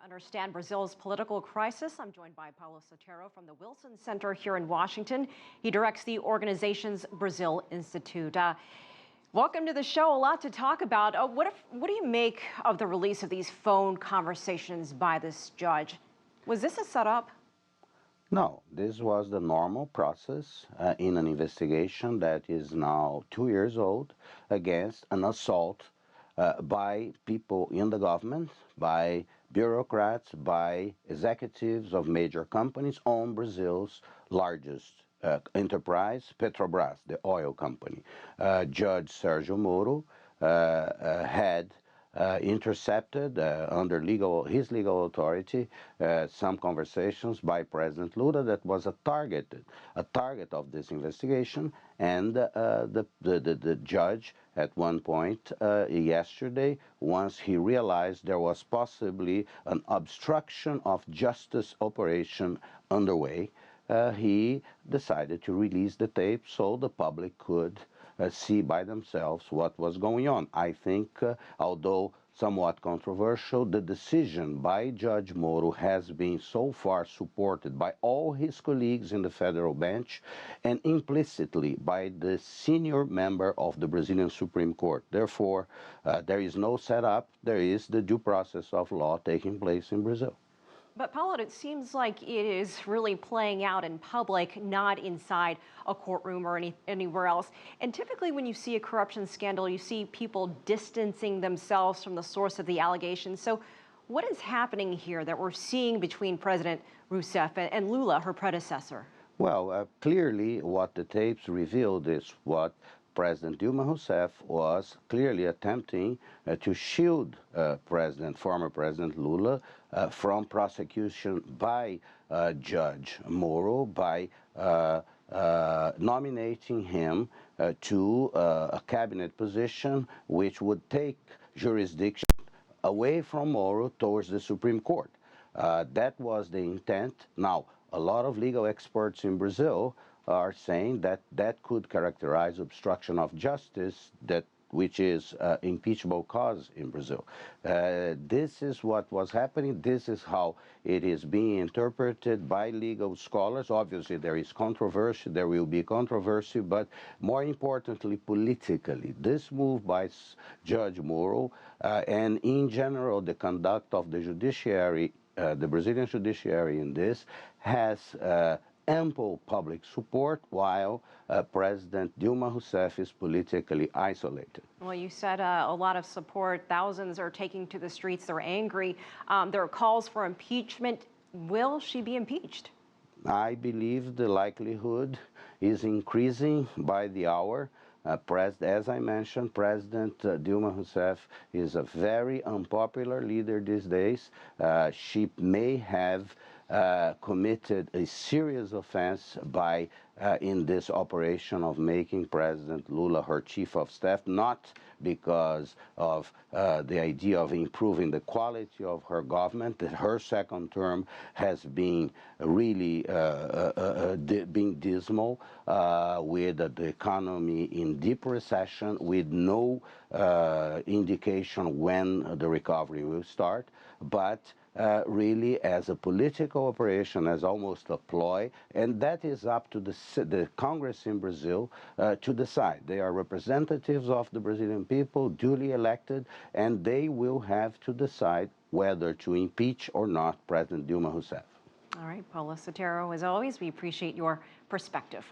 Understand Brazil's political crisis. I'm joined by Paulo Sotero from the Wilson Center here in Washington. He directs the organization's Brazil Institute. Welcome to the show. A lot to talk about. What do you make of the release of these phone conversations by this judge? Was this a setup? No, this was the normal process in an investigation that is now 2 years old against an assault by people in the government, by bureaucrats, by executives of major companies on Brazil's largest enterprise, Petrobras, the oil company. Judge Sergio Moro had intercepted under his legal authority some conversations by President Lula that was a target of this investigation, and the judge at one point yesterday, once he realized there was possibly an obstruction of justice operation underway, he decided to release the tape so the public could see by themselves what was going on. I think, although somewhat controversial, the decision by Judge Moro has been so far supported by all his colleagues in the federal bench and implicitly by the senior member of the Brazilian Supreme Court. Therefore, there is no setup, there is the due process of law taking place in Brazil. But Paulo, it seems like it is really playing out in public, not inside a courtroom or anywhere else. And typically when you see a corruption scandal, you see people distancing themselves from the source of the allegations. So what is happening here that we're seeing between President Rousseff and Lula, her predecessor? Well, clearly what the tapes revealed is what President Dilma Rousseff was clearly attempting to shield former President Lula from prosecution by Judge Moro by nominating him to a cabinet position which would take jurisdiction away from Moro towards the Supreme Court. That was the intent. Now, a lot of legal experts in Brazil are saying that that could characterize obstruction of justice, which is impeachable cause in Brazil. This is what was happening. This is how it is being interpreted by legal scholars. Obviously, there is controversy. There will be controversy, but more importantly, politically, this move by Judge Moro and in general the conduct of the judiciary, the Brazilian judiciary in this, has ample public support, while President Dilma Rousseff is politically isolated. Well, you said a lot of support. Thousands are taking to the streets. They're angry. There are calls for impeachment. Will she be impeached? I believe the likelihood is increasing by the hour. As I mentioned, President Dilma Rousseff is a very unpopular leader these days. She may have committed a serious offense by in this operation of making President Lula her chief of staff, not because of the idea of improving the quality of her government. That her second term has been really being dismal, with the economy in deep recession, with no indication when the recovery will start, but really as a political operation, as almost a ploy, and that is up to the Congress in Brazil to decide. They are representatives of the Brazilian people, duly elected, and they will have to decide whether to impeach or not President Dilma Rousseff. All right, Paulo Sotero, as always, we appreciate your perspective.